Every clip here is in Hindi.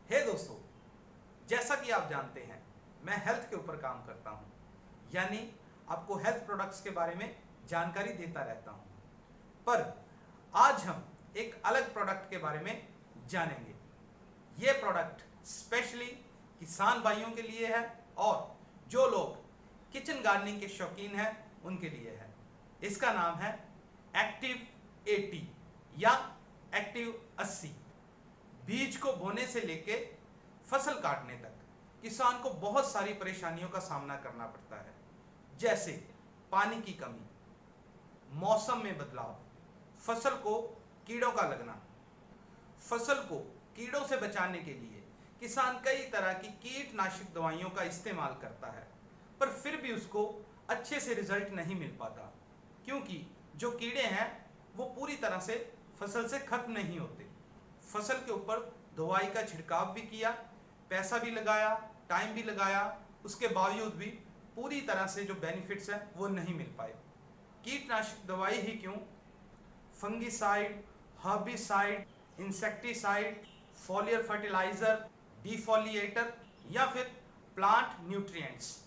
हे दोस्तों, जैसा कि आप जानते हैं मैं हेल्थ के ऊपर काम करता हूं, यानी आपको हेल्थ प्रोडक्ट्स के बारे में जानकारी देता रहता हूं। पर आज हम एक अलग प्रोडक्ट के बारे में जानेंगे। ये प्रोडक्ट स्पेशली किसान भाइयों के लिए है और जो लोग किचन गार्डनिंग के शौकीन हैं उनके लिए है। इसका नाम है एक्टिव 80 या एक्टिव 80। बीज को बोने से लेके फसल काटने तक किसान को बहुत सारी परेशानियों का सामना करना पड़ता है, जैसे पानी की कमी, मौसम में बदलाव, फसल को कीड़ों का लगना। फसल को कीड़ों से बचाने के लिए किसान कई तरह की कीटनाशक दवाइयों का इस्तेमाल करता है, पर फिर भी उसको अच्छे से रिजल्ट नहीं मिल पाता, क्योंकि जो कीड़े हैं वो पूरी तरह से फसल से खत्म नहीं होते। फसल के ऊपर दवाई का छिड़काव भी किया, पैसा भी लगाया, टाइम भी लगाया, उसके बावजूद भी पूरी तरह से जो बेनिफिट्स हैं वो नहीं मिल पाए। कीटनाशक दवाई ही क्यों, fungicide, herbicide, insecticide, foliar fertiliser, defoliator या फिर प्लांट न्यूट्रिएंट्स,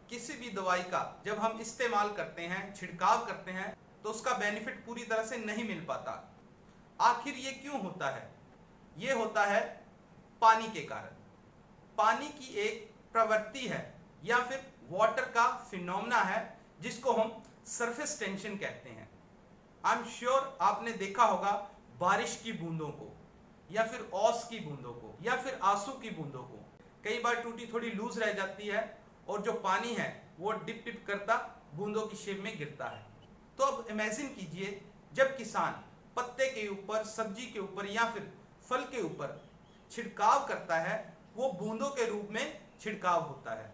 किसी भी दवाई का जब हम इस्तेमाल करते हैं, छिड़काव करते हैं, तो उसका बेनिफिट पूरी तरह से नहीं मिल पाता। आखिर ये क्यों होता है? ये होता है पानी के कारण। पानी की एक प्रवृत्ति है या फिर वाटर का फिनोमेना है जिसको हम सरफेस टेंशन कहते हैं। आई एम श्योर आपने देखा होगा बारिश की बूंदों को या फिर ओस की बूंदों को या फिर आंसू की बूंदों को। कई बार टूटी थोड़ी लूज रह जाती है और जो पानी है वो डिप डिप करता बूंदों की शेप में गिरता है। तो अब इमेजिन कीजिए, जब किसान पत्ते के ऊपर, सब्जी के ऊपर या फिर फल के ऊपर छिड़काव करता है, वो बूंदों के रूप में छिड़काव होता है।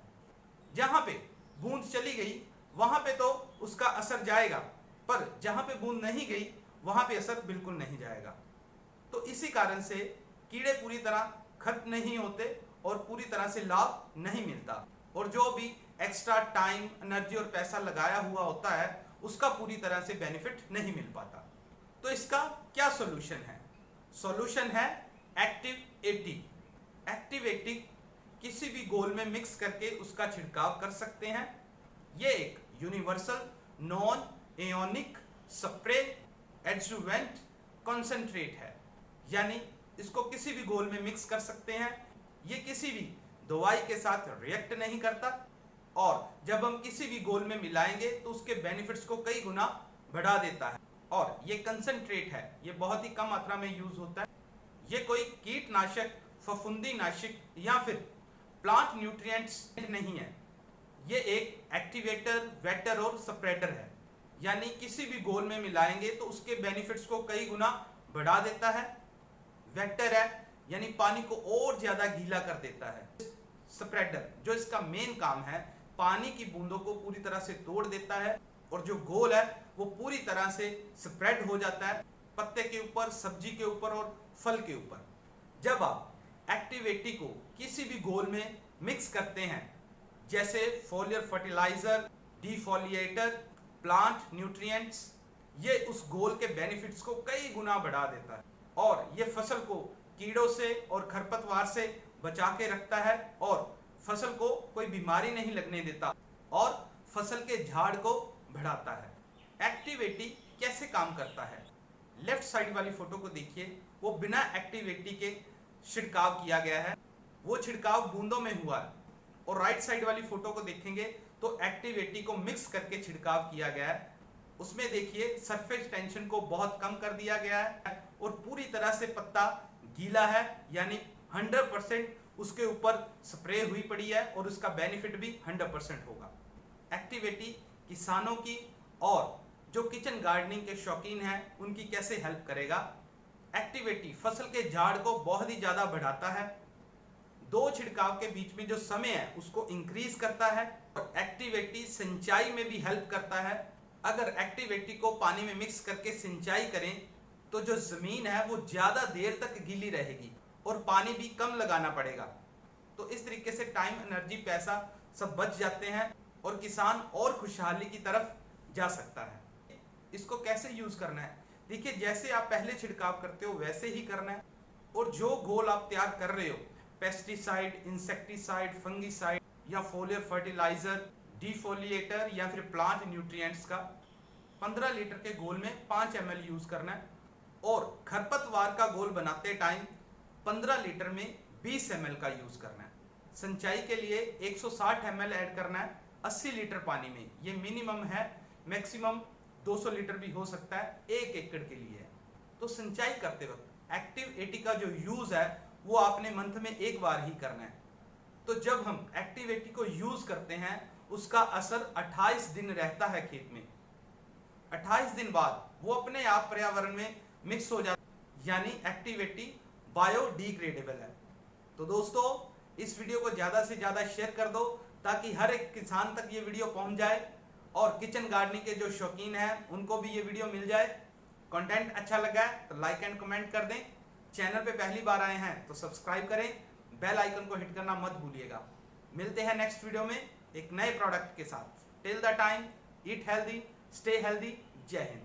जहां पे बूंद चली गई वहां पे तो उसका असर जाएगा, पर जहां पे बूंद नहीं गई वहां पे असर बिल्कुल नहीं जाएगा। तो इसी कारण से कीड़े पूरी तरह खत्म नहीं होते और पूरी तरह से लाभ नहीं मिलता, और जो भी एक्स्ट्रा टाइम, एनर्जी और पैसा लगाया हुआ होता है उसका पूरी तरह से बेनिफिट नहीं मिल पाता। तो इसका क्या सॉल्यूशन है? सॉल्यूशन है एक्टिव 80। एक्टिव 80 किसी भी घोल में मिक्स करके उसका छिड़काव कर सकते हैं। ये एक universal non ionic spray adjuvant concentrate है, यानी इसको किसी भी घोल में मिक्स कर सकते हैं। ये किसी भी दवाई के साथ रिएक्ट नहीं करता, और जब हम किसी भी घोल में मिलाएंगे तो उसके बेनिफिट्स को कई गुना बढ़ा देता है। और ये कंसंट्रेट है, ये बहुत ही कम मात्रा में यूज होता है। ये कोई कीटनाशक, फफूंदीनाशक या फिर प्लांट न्यूट्रिएंट्स नहीं है। ये एक एक्टिवेटर, वेटर और स्प्रेडर है, यानी किसी भी घोल में मिलाएंगे तो उसके बेनिफिट्स को कई गुना बढ़ा देता है। वेटर है, यानी पानी को और ज्यादा गीला कर देता है। स्प्रेडर, जो इसका मेन काम है, पानी की बूंदों को पूरी तरह से तोड़ देता है और जो घोल है वो पूरी तरह से स्प्रेड हो जाता है पत्ते के ऊपर, सब्जी के ऊपर और फल के ऊपर। जब आप एक्टिव 80 को किसी भी घोल में मिक्स करते हैं, जैसे फॉलियर फर्टिलाइजर, डिफोलिएटर, प्लांट न्यूट्रिएंट्स, ये उस घोल के बेनिफिट्स को कई गुना बढ़ा देता है और ये फसल को कीड़ों से और खरपतवार से बचा के रखता है और फसल को कोई बीमारी नहीं लगने देता और फसल के झाड़ को बढ़ाता है। एक्टिव 80 कैसे काम करता है? लेफ्ट साइड वाली फोटो को देखिए, वो बिना एक्टिव 80 के छिड़काव किया गया है, वो छिड़काव बूंदों में हुआ है। और राइट साइड वाली फोटो को देखेंगे तो एक्टिव 80 को मिक्स करके छिड़काव किया गया है। उसमें देखिए सरफेस टेंशन को बहुत कम कर दिया गया है और पूरी तरह से पत्ता गीला है, यानी 100% उसके ऊपर स्प्रे हुई पड़ी है और उसका बेनिफिट भी 100% होगा। एक्टिव 80 किसानों की और जो किचन गार्डनिंग के शौकीन हैं उनकी कैसे हेल्प करेगा? एक्टिव 80 फसल के झाड़ को बहुत ही ज्यादा बढ़ाता है, दो छिड़काव के बीच में जो समय है उसको इंक्रीज करता है, और एक्टिव 80 सिंचाई में भी हेल्प करता है। अगर एक्टिव 80 को पानी में मिक्स करके सिंचाई करें तो जो जमीन है वो ज्यादा देर तक गीली रहेगी और पानी भी कम लगाना पड़ेगा। तो इस तरीके से टाइम, एनर्जी, पैसा सब बच जाते हैं और किसान और खुशहाली की तरफ जा सकता है। इसको कैसे यूज करना है? देखिए, जैसे आप पहले छिड़काव करते हो वैसे ही करना है, और जो घोल आप तैयार कर रहे हो पेस्टिसाइड, इंसेक्टिसाइड, फंगिसाइड या फोलियर फर्टिलाइजर, डिफोलिएटर या फिर प्लांट न्यूट्रिएंट्स का 15 लीटर के घोल में 5 ml यूज करना है और खरपतवार का घोल बनाते टाइम 15 लीटर में 20 ml का यूज करना है। सिंचाई के लिए 160 ml ऐड करना है 80 लीटर पानी में। ये मिनिमम है, मैक्सिमम 200 लीटर भी हो सकता है 1 एकड़ के लिए। तो सिंचाई करते वक्त एक्टिव 80 का जो यूज है वो आपने मंथ में एक बार ही करना है। तो जब हम एक्टिव 80 को यूज करते हैं उसका असर 28 दिन रहता है खेत में। 28 दिन बाद वो अपने आप पर्यावरण में मिक्स हो जाता है, यानी एक्टिव 80 बायोडिग्रेडेबल है। तो दोस्तों इस वीडियो को ज्यादा से ज्यादा शेयर कर दो ताकि हर एक किसान तक ये वीडियो पहुंच जाए और किचन गार्डनिंग के जो शौकीन हैं उनको भी ये वीडियो मिल जाए। कंटेंट अच्छा लगा है तो लाइक एंड कमेंट कर दें। चैनल पे पहली बार आए हैं तो सब्सक्राइब करें, बेल आइकन को हिट करना मत भूलिएगा। मिलते हैं नेक्स्ट वीडियो में एक नए प्रोडक्ट के साथ। Till the time eat healthy, stay healthy. जय हिंद।